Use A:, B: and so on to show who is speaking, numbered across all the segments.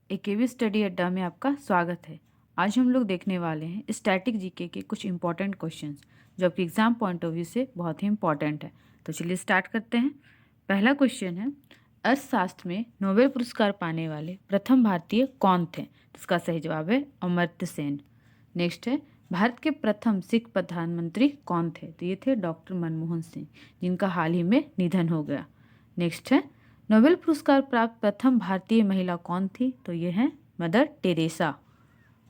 A: एकेवी study अड्डा में आपका स्वागत है। आज हम लोग देखने वाले हैं स्टैटिक जीके के कुछ इंपॉर्टेंट क्वेश्चंस जो आपके एग्जाम पॉइंट ऑफ व्यू से बहुत ही इंपॉर्टेंट है। तो चलिए स्टार्ट करते हैं। पहला क्वेश्चन है, अर्थशास्त्र में नोबेल पुरस्कार पाने वाले प्रथम भारतीय कौन थे? इसका सही जवाब है अमर्त्य सेन। नेक्स्ट है, भारत के प्रथम सिख प्रधानमंत्री कौन थे? तो ये थे डॉक्टर मनमोहन सिंह, जिनका हाल ही में निधन हो गया। नेक्स्ट है, नोबेल पुरस्कार प्राप्त प्रथम भारतीय महिला कौन थी? तो ये है मदर टेरेसा।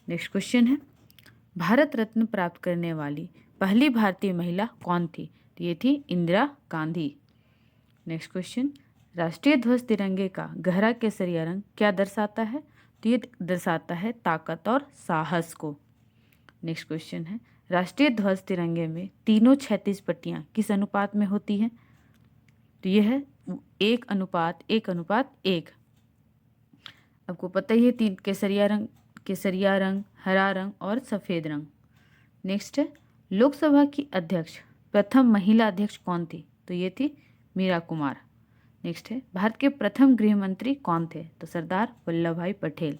A: नेक्स्ट क्वेश्चन है, भारत रत्न प्राप्त करने वाली पहली भारतीय महिला कौन थी? तो ये थी इंदिरा गांधी। नेक्स्ट क्वेश्चन, राष्ट्रीय ध्वज तिरंगे का गहरा केसरिया रंग क्या दर्शाता है? तो ये दर्शाता है ताकत और साहस को। नेक्स्ट क्वेश्चन है, राष्ट्रीय ध्वज तिरंगे में तीनों 36 पट्टियाँ किस अनुपात में होती हैं? तो ये है 1:1:1। आपको पता ही है, तीन केसरिया रंग, हरा रंग और सफ़ेद रंग। नेक्स्ट है, लोकसभा की अध्यक्ष प्रथम महिला अध्यक्ष कौन थी? तो ये थी मीरा कुमार। नेक्स्ट है, भारत के प्रथम गृह मंत्री कौन थे? तो सरदार वल्लभ भाई पटेल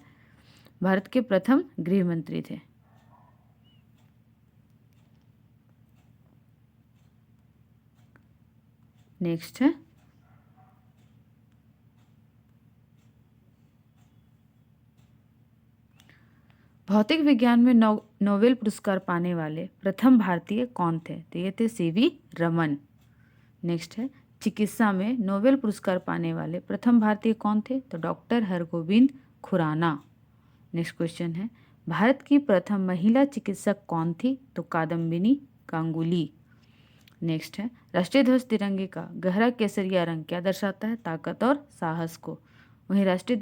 A: भारत के प्रथम गृह मंत्री थे। नेक्स्ट है, भौतिक विज्ञान में नोबेल पुरस्कार पाने वाले प्रथम भारतीय कौन थे? तो ये थे सीवी रमन। नेक्स्ट है, चिकित्सा में नोबेल पुरस्कार पाने वाले प्रथम भारतीय कौन थे? तो doctor Hargobind Khorana. Next question है, भारत की प्रथम महिला चिकित्सक कौन थी? तो कादम्बिनी गांगुली। नेक्स्ट है, राष्ट्रीय ध्वज तिरंगे का गहरा केसरिया रंग क्या दर्शाता है? ताकत और साहस को। वहीं राष्ट्रीय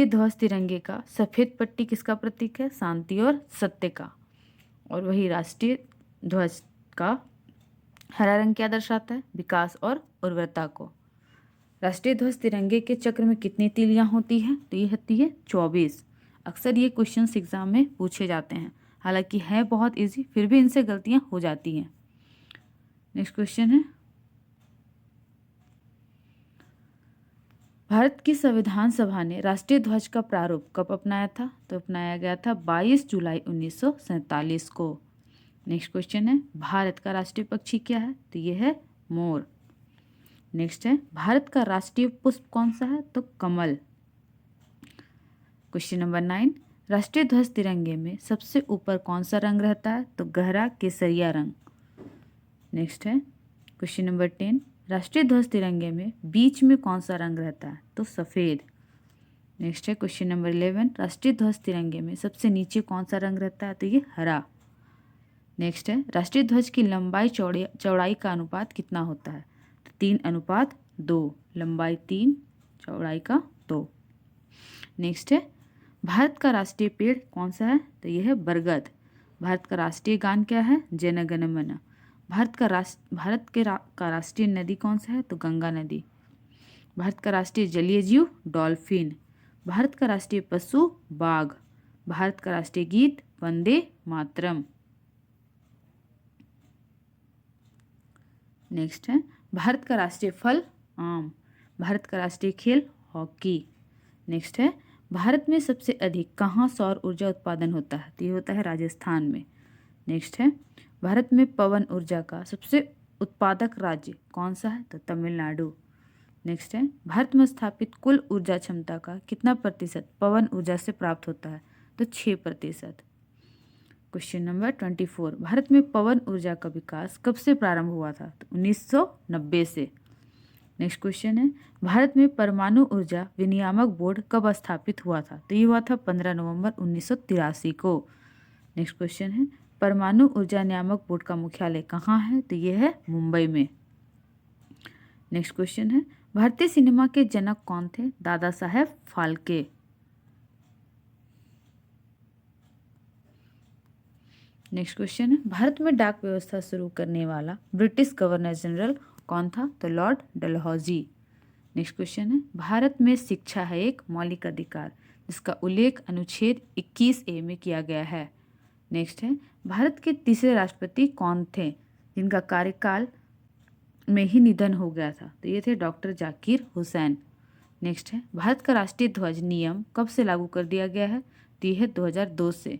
A: ध्वज तिरंगे का सफ़ेद पट्टी किसका प्रतीक है? शांति और सत्य का। और वही राष्ट्रीय ध्वज का हरा रंग क्या दर्शाता है? विकास और उर्वरता को। राष्ट्रीय ध्वज तिरंगे के चक्र में कितनी तीलियां होती हैं? तो ये होती है 24। अक्सर ये क्वेश्चंस एग्जाम में पूछे जाते हैं, हालांकि है बहुत इजी, फिर भी इनसे गलतियां हो जाती हैं। नेक्स्ट क्वेश्चन है, भारत की संविधान सभा ने राष्ट्रीय ध्वज का प्रारूप कब अपनाया था? तो अपनाया गया था 22 जुलाई 1947 को। नेक्स्ट क्वेश्चन है, भारत का राष्ट्रीय पक्षी क्या है? तो ये है मोर। नेक्स्ट है, भारत का राष्ट्रीय पुष्प कौन सा है? तो कमल। क्वेश्चन नंबर 9, राष्ट्रीय ध्वज तिरंगे में सबसे ऊपर कौन सा रंग रहता है? तो गहरा केसरिया रंग। नेक्स्ट है, क्वेश्चन नंबर 10, राष्ट्रीय ध्वज तिरंगे में बीच में कौन सा रंग रहता है? तो सफ़ेद। नेक्स्ट है, क्वेश्चन नंबर 11, राष्ट्रीय ध्वज तिरंगे में सबसे नीचे कौन सा रंग रहता है? तो ये हरा। नेक्स्ट है, राष्ट्रीय ध्वज की लंबाई चौड़ाई का अनुपात कितना होता है? तो 3:2। लंबाई 3, चौड़ाई का 2। नेक्स्ट है, भारत का राष्ट्रीय पेड़ कौन सा है? तो यह है बरगद। भारत का राष्ट्रीय गान क्या है? जन गण मन। भारत का राष्ट्रीय नदी कौन सा है? तो गंगा नदी। भारत का राष्ट्रीय जलीय जीव डॉल्फिन। भारत का राष्ट्रीय पशु बाघ। भारत का राष्ट्रीय गीत वंदे मातरम। नेक्स्ट है, भारत का राष्ट्रीय फल आम। भारत का राष्ट्रीय खेल हॉकी। नेक्स्ट है, भारत में सबसे अधिक कहाँ सौर ऊर्जा उत्पादन होता है? तो ये होता है राजस्थान में। नेक्स्ट है, भारत में पवन ऊर्जा का सबसे उत्पादक राज्य कौन सा है? तो तमिलनाडु। नेक्स्ट है, भारत में स्थापित कुल ऊर्जा क्षमता का कितना प्रतिशत पवन ऊर्जा से प्राप्त होता है? तो 6%। क्वेश्चन नंबर 24, भारत में पवन ऊर्जा का विकास कब से प्रारंभ हुआ था? तो 1990 से। नेक्स्ट क्वेश्चन है, भारत में परमाणु ऊर्जा विनियामक बोर्ड कब स्थापित हुआ था? तो ये हुआ था 15 नवंबर 1983 को। नेक्स्ट क्वेश्चन है, परमाणु ऊर्जा नियामक बोर्ड का मुख्यालय कहाँ है? तो ये है मुंबई में। नेक्स्ट क्वेश्चन है, भारतीय सिनेमा के जनक कौन थे? दादा साहेब फाल्के। नेक्स्ट क्वेश्चन है, भारत में डाक व्यवस्था शुरू करने वाला ब्रिटिश गवर्नर जनरल कौन था? तो लॉर्ड डलहौजी। नेक्स्ट क्वेश्चन है, भारत में शिक्षा है एक मौलिक अधिकार जिसका उल्लेख अनुच्छेद 21A में किया गया है। नेक्स्ट है, भारत के तीसरे राष्ट्रपति कौन थे जिनका कार्यकाल में ही निधन हो गया था? तो ये थे डॉक्टर जाकिर हुसैन। नेक्स्ट है भारत का राष्ट्रीय ध्वज नियम कब से लागू कर दिया गया है? तो यह है 2002 से।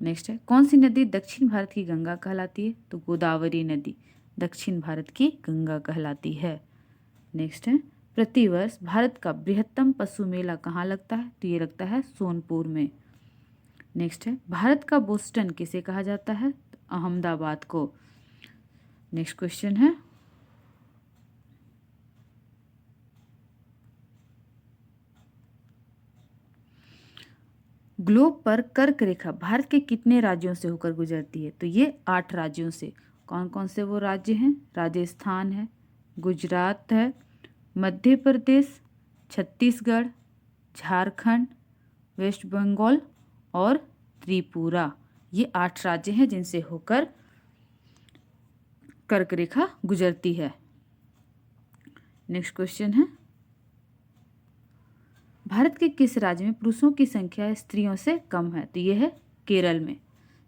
A: नेक्स्ट है कौन सी नदी दक्षिण भारत की गंगा कहलाती है? तो गोदावरी नदी दक्षिण भारत की गंगा कहलाती है। नेक्स्ट है प्रतिवर्ष भारत का बृहत्तम पशु मेला कहाँ लगता है? तो ये लगता है सोनपुर में। नेक्स्ट है भारत का बोस्टन किसे कहा जाता है? तो अहमदाबाद को। नेक्स्ट क्वेश्चन है ग्लोब पर कर्क रेखा भारत के कितने राज्यों से होकर गुजरती है? तो ये 8 राज्यों से। कौन कौन से वो राज्य हैं? राजस्थान है, गुजरात है, मध्य प्रदेश, छत्तीसगढ़, झारखंड, वेस्ट बंगाल और त्रिपुरा। ये 8 राज्य हैं जिनसे होकर कर्क रेखा गुजरती है। नेक्स्ट क्वेश्चन है भारत के किस राज्य में पुरुषों की संख्या स्त्रियों से कम है? तो यह है केरल में।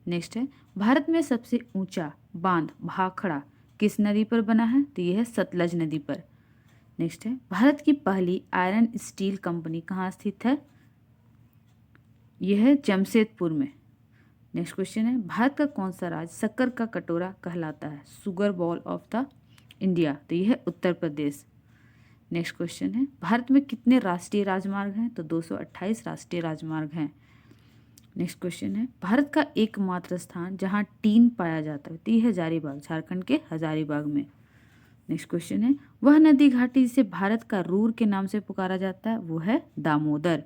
A: नेक्स्ट है भारत में सबसे ऊंचा बांध भाखड़ा किस नदी पर बना है? तो यह है सतलज नदी पर। नेक्स्ट है भारत की पहली आयरन स्टील कंपनी कहाँ स्थित है? यह है जमशेदपुर में। नेक्स्ट क्वेश्चन है भारत का कौन सा राज्य शक्कर का कटोरा कहलाता है? Sugar ball of the India. तो यह है उत्तर प्रदेश। नेक्स्ट क्वेश्चन है भारत में कितने राष्ट्रीय राजमार्ग हैं? तो 228 राष्ट्रीय राजमार्ग हैं। नेक्स्ट क्वेश्चन है भारत का एकमात्र स्थान जहां टीन पाया जाता है? तो यह है हजारीबाग, झारखंड के हजारीबाग में। नेक्स्ट क्वेश्चन है वह नदी घाटी जिसे भारत का रूर के नाम से पुकारा जाता है? वो है दामोदर।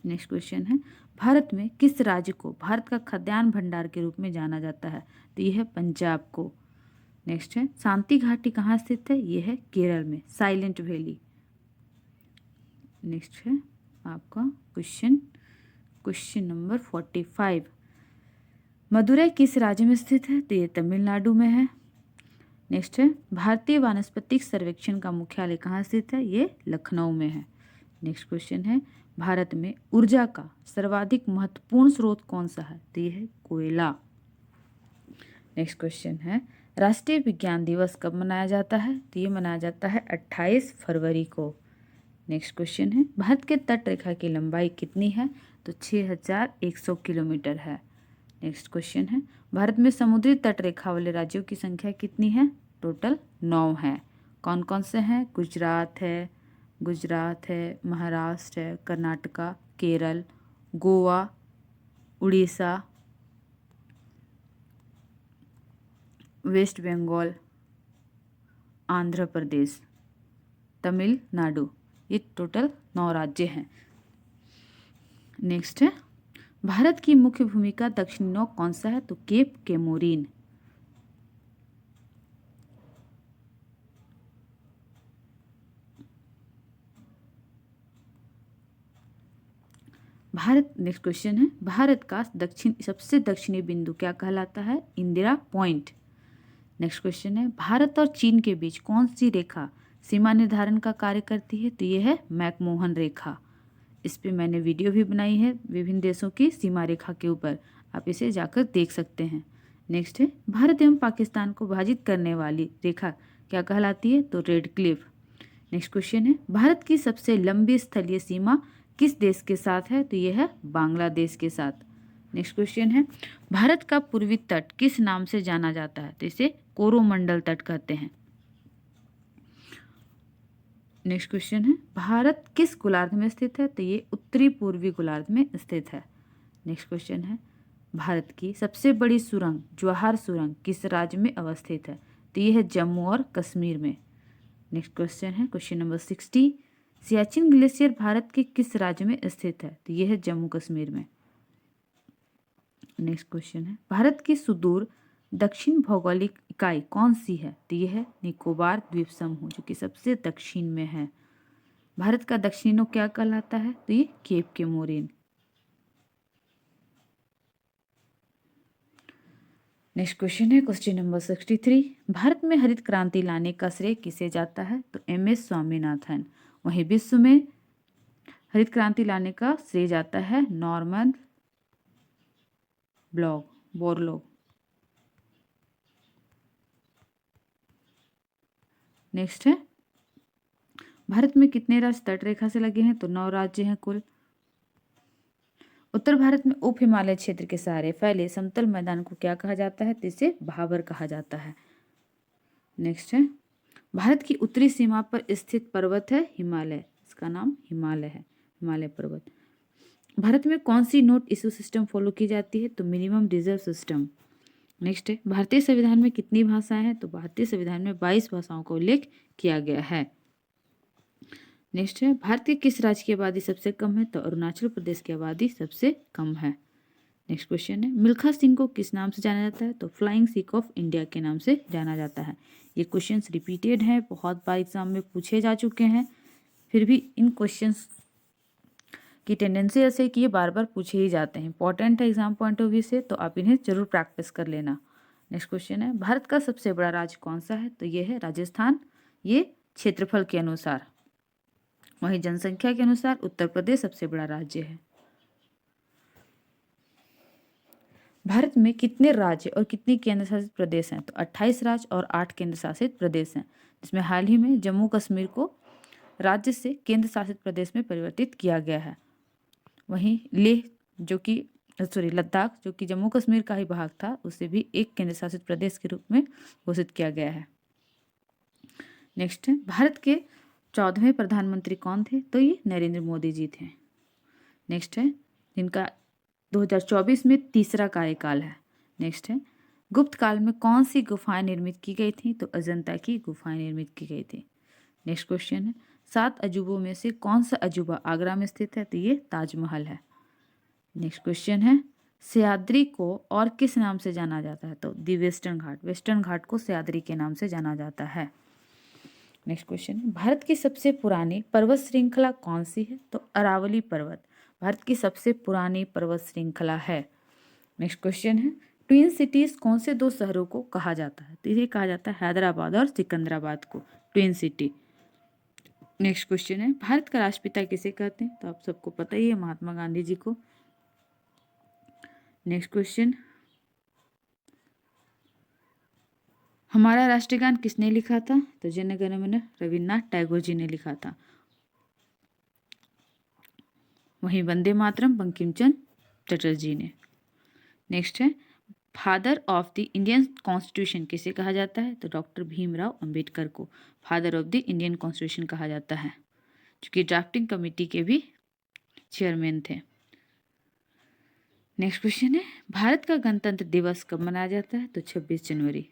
A: नेक्स्ट क्वेश्चन है भारत में किस राज्य को भारत का खाद्यान्न भंडार के रूप में जाना जाता है? तो यह है पंजाब को। नेक्स्ट है शांति घाटी कहाँ स्थित है? यह है केरल में, साइलेंट वैली। नेक्स्ट है आपका क्वेश्चन नंबर 45 मदुरई किस राज्य में स्थित है? तो ये तमिलनाडु में है। नेक्स्ट है भारतीय वानस्पतिक सर्वेक्षण का मुख्यालय कहाँ स्थित है? ये लखनऊ में है। नेक्स्ट क्वेश्चन है भारत में ऊर्जा का सर्वाधिक महत्वपूर्ण स्रोत कौन सा है? तो ये है कोयला। नेक्स्ट क्वेश्चन है राष्ट्रीय विज्ञान दिवस कब मनाया जाता है? तो ये मनाया जाता है 28 फरवरी को। नेक्स्ट क्वेश्चन है भारत के तट रेखा की लंबाई कितनी है? तो 6100 किलोमीटर है। नेक्स्ट क्वेश्चन है भारत में समुद्री तट रेखा वाले राज्यों की संख्या कितनी है? टोटल 9 है। कौन कौन से हैं? गुजरात है, महाराष्ट्र है, कर्नाटका, केरल, गोवा, उड़ीसा, वेस्ट बंगाल, आंध्र प्रदेश, तमिलनाडु। ये टोटल 9 राज्य हैं। नेक्स्ट है भारत की मुख्य भूमिका दक्षिणी नौ कौन सा है? तो केप केमोरिन। नेक्स्ट क्वेश्चन है भारत का सबसे दक्षिणी बिंदु क्या कहलाता है? इंदिरा पॉइंट। नेक्स्ट क्वेश्चन है भारत और चीन के बीच कौन सी रेखा सीमा निर्धारण का कार्य करती है? तो ये है मैकमोहन रेखा। इस पे मैंने वीडियो भी बनाई है विभिन्न देशों की सीमा रेखा के ऊपर, आप इसे जाकर देख सकते हैं। नेक्स्ट है भारत एवं पाकिस्तान को विभाजित करने वाली रेखा क्या कहलाती है? तो रेड क्लिफ। नेक्स्ट क्वेश्चन है भारत की सबसे लंबी स्थलीय सीमा किस देश के साथ है? तो यह है बांग्लादेश के साथ। नेक्स्ट क्वेश्चन है भारत का पूर्वी तट किस नाम से जाना जाता है? तो इसे कोरोमंडल तट कहते हैं। नेक्स्ट क्वेश्चन है भारत किस गोलार्ध में स्थित है? तो ये उत्तरी पूर्वी गोलार्ध में स्थित है। नेक्स्ट क्वेश्चन है भारत की सबसे बड़ी सुरंग जवाहर सुरंग किस राज्य में अवस्थित है? तो ये है जम्मू और कश्मीर में। नेक्स्ट क्वेश्चन है question number 60 Siachen glacier Bharat के किस राज्य में स्थित है? तो ये है जम्मू कश्मीर में। नेक्स्ट क्वेश्चन है भारत की सुदूर दक्षिण भौगोलिक इकाई कौन सी है? तो ये है निकोबार द्वीप समूह जो कि सबसे दक्षिण में है। भारत का दक्षिणी क्या कहलाता है? तो ये केप केमोरिन। नेक्स्ट क्वेश्चन है क्वेश्चन नंबर 63 भारत में हरित क्रांति लाने का श्रेय किसे जाता है? तो MS स्वामीनाथन। वहीं विश्व में हरित क्रांति लाने का श्रेय जाता है नॉर्मन बोरलॉग। नेक्स्ट है भारत में कितने राज्य तट रेखा से लगे हैं? तो 9 राज्य हैं कुल। उत्तर भारत में उप हिमालय क्षेत्र के सहारे फैले समतल मैदान को क्या कहा जाता है? तो इसे भाबर कहा जाता है। नेक्स्ट है, भारत की उत्तरी सीमा पर स्थित पर्वत है हिमालय, इसका नाम हिमालय है, हिमालय पर्वत। भारत में कौन सी नोट इशू सिस्टम फॉलो की जाती है? तो मिनिमम रिजर्व सिस्टम। नेक्स्ट है, भारतीय संविधान में कितनी भाषाएं हैं? तो भारतीय संविधान में 22 भाषाओं का उल्लेख किया गया है। नेक्स्ट है, भारत के किस राज्य की आबादी सबसे कम है? तो अरुणाचल प्रदेश की आबादी सबसे कम है। नेक्स्ट क्वेश्चन है, मिल्खा सिंह को किस नाम से जाना जाता है? तो फ्लाइंग सिख ऑफ इंडिया के नाम से जाना जाता है। ये क्वेश्चंस रिपीटेड हैं, बहुत बार एग्जाम में पूछे जा चुके हैं, फिर भी इन क्वेश्चंस की टेंडेंसी ऐसे कि ये बार बार पूछे ही जाते हैं, इंपॉर्टेंट है एग्जाम पॉइंट ऑफ व्यू से, तो आप इन्हें जरूर प्रैक्टिस कर लेना। नेक्स्ट क्वेश्चन है, भारत का सबसे बड़ा राज्य कौन सा है? तो ये है राजस्थान, ये क्षेत्रफल के अनुसार। वहीं जनसंख्या के अनुसार उत्तर प्रदेश सबसे बड़ा राज्य है। भारत में कितने राज्य और कितनी केंद्र शासित प्रदेश हैं? तो 28 राज्य और 8 केंद्र शासित प्रदेश हैं, जिसमें हाल ही में जम्मू कश्मीर को राज्य से केंद्र शासित प्रदेश में परिवर्तित किया गया है। वहीं लेह जो कि लद्दाख जो कि जम्मू कश्मीर का ही भाग था, उसे भी एक केंद्र शासित प्रदेश के रूप में घोषित किया गया है। नेक्स्ट है, भारत के 14वें प्रधानमंत्री कौन थे? तो ये नरेंद्र मोदी जी थे। नेक्स्ट है, जिनका 2024 में तीसरा कार्यकाल है। नेक्स्ट है, गुप्त काल में कौन सी गुफाएं निर्मित की गई थी? तो अजंता की गुफाएं निर्मित की गई थी। नेक्स्ट क्वेश्चन है, 7 अजूबों में से कौन सा अजूबा आगरा में स्थित है? तो ये ताजमहल है। नेक्स्ट क्वेश्चन है, सह्याद्री को और किस नाम से जाना जाता है? तो दी वेस्टर्न घाट, वेस्टर्न घाट को सह्याद्री के नाम से जाना जाता है। नेक्स्ट क्वेश्चन है, भारत की सबसे पुरानी पर्वत श्रृंखला कौन सी है? तो अरावली पर्वत भारत की सबसे पुरानी पर्वत श्रृंखला है। नेक्स्ट क्वेश्चन है, ट्विन सिटीज कौन से 2 शहरों को कहा जाता है? तो इसे कहा जाता है हैदराबाद और सिकंदराबाद को ट्विन सिटी। नेक्स्ट क्वेश्चन है, भारत का राष्ट्रपिता किसे कहते हैं? तो आप सबको पता ही है, महात्मा गांधी जी को। नेक्स्ट क्वेश्चन, हमारा राष्ट्रगान किसने लिखा था? तो जन गण मन रविन्द्रनाथ टैगोर जी ने लिखा था। वहीं वंदे मातरम बंकिम चंद्र चटर्जी ने। नेक्स्ट है, father of the Indian constitution किसे कहा जाता है? तो डॉक्टर भीमराव अंबेडकर को father of the Indian constitution कहा जाता है, जो कि ड्राफ्टिंग कमेटी के भी चेयरमैन थे। नेक्स्ट क्वेश्चन है, भारत का गणतंत्र दिवस कब मनाया जाता है? तो 26 जनवरी,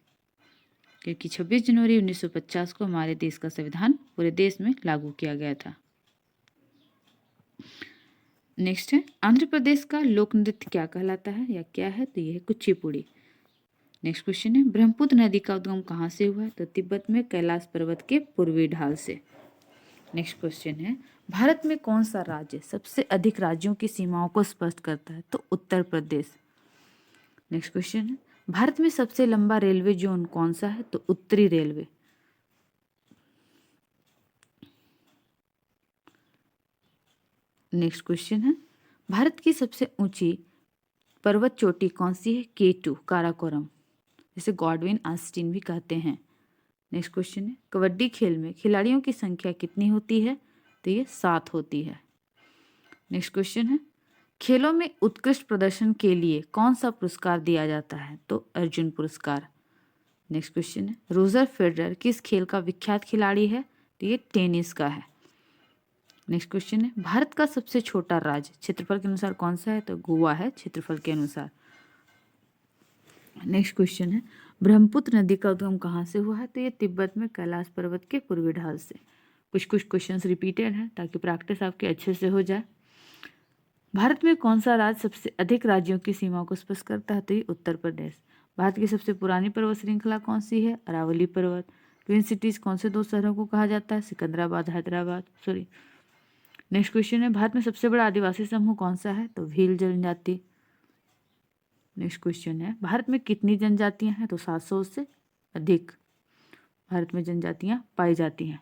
A: क्योंकि 26 जनवरी 1950 को हमारे देश का संविधान पूरे देश में लागू किया गया था। नेक्स्ट है, आंध्र प्रदेश का लोक नृत्य क्या कहलाता है या क्या है? तो यह है कुचिपुड़ी। नेक्स्ट क्वेश्चन है, ब्रह्मपुत्र नदी का उद्गम कहाँ से हुआ है? तो तिब्बत में कैलाश पर्वत के पूर्वी ढाल से। नेक्स्ट क्वेश्चन है, भारत में कौन सा राज्य सबसे अधिक राज्यों की सीमाओं को स्पष्ट करता है? तो उत्तर प्रदेश। नेक्स्ट क्वेश्चन है, भारत में सबसे लंबा रेलवे जोन कौन सा है? तो उत्तरी रेलवे। नेक्स्ट क्वेश्चन है, भारत की सबसे ऊंची पर्वत चोटी कौन सी है? K2 काराकोरम, जिसे गॉडविन आस्टीन भी कहते हैं। नेक्स्ट क्वेश्चन है, कबड्डी खेल में खिलाड़ियों की संख्या कितनी होती है? तो ये 7 होती है। नेक्स्ट क्वेश्चन है, खेलों में उत्कृष्ट प्रदर्शन के लिए कौन सा पुरस्कार दिया जाता है? तो अर्जुन पुरस्कार। नेक्स्ट क्वेश्चन है, रोजर फेडरर किस खेल का विख्यात खिलाड़ी है? तो ये टेनिस का है। नेक्स्ट क्वेश्चन है, भारत का सबसे छोटा राज्य क्षेत्रफल के अनुसार कौन सा है? तो गोवा है क्षेत्रफल के अनुसार। नेक्स्ट क्वेश्चन है, ब्रह्मपुत्र नदी का उद्गम कहाँ से हुआ है? तो ये तिब्बत में कैलाश पर्वत के पूर्वी ढाल से। कुछ क्वेश्चंस रिपीटेड हैं ताकि प्रैक्टिस आपके अच्छे से हो जाए। भारत में कौन सा राज्य सबसे अधिक राज्यों की सीमाओं को स्पष्ट करता है? तो ये उत्तर प्रदेश। भारत की सबसे पुरानी पर्वत श्रृंखला कौन सी है? अरावली पर्वत। ट्विन सिटीज कौन से 2 शहरों को कहा जाता है? Secunderabad Hyderabad, sorry. Next question है, भारत में सबसे बड़ा आदिवासी समूह कौन सा है? तो भील जनजाति। नेक्स्ट क्वेश्चन है, भारत में कितनी जनजातियां हैं? तो 700 से अधिक भारत में जनजातियां पाई जाती हैं।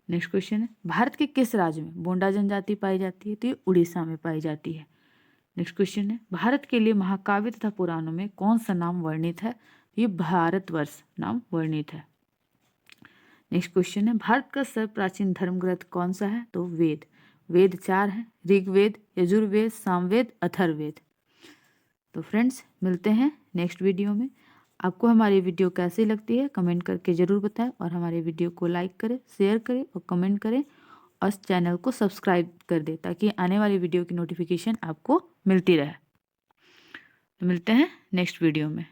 A: नेक्स्ट क्वेश्चन है, भारत के किस राज्य में बोंडा जनजाति पाई जाती है? तो ये उड़ीसा में पाई जाती है। नेक्स्ट क्वेश्चन है, भारत के लिए महाकाव्य तथा पुराणों में कौन सा नाम वर्णित है? ये भारतवर्ष नाम वर्णित है। नेक्स्ट क्वेश्चन है, भारत का सर्व प्राचीन धर्म ग्रंथ कौन सा है? तो वेद। वेद 4 है, ऋग्वेद, यजुर्वेद, सामवेद, अथर्ववेद। तो फ्रेंड्स मिलते हैं नेक्स्ट वीडियो में। आपको हमारी वीडियो कैसी लगती है कमेंट करके ज़रूर बताएं और हमारे वीडियो को लाइक करें, शेयर करें और कमेंट करें और चैनल को सब्सक्राइब कर दें ताकि आने वाली वीडियो की नोटिफिकेशन आपको मिलती रहे। तो मिलते हैं नेक्स्ट वीडियो में।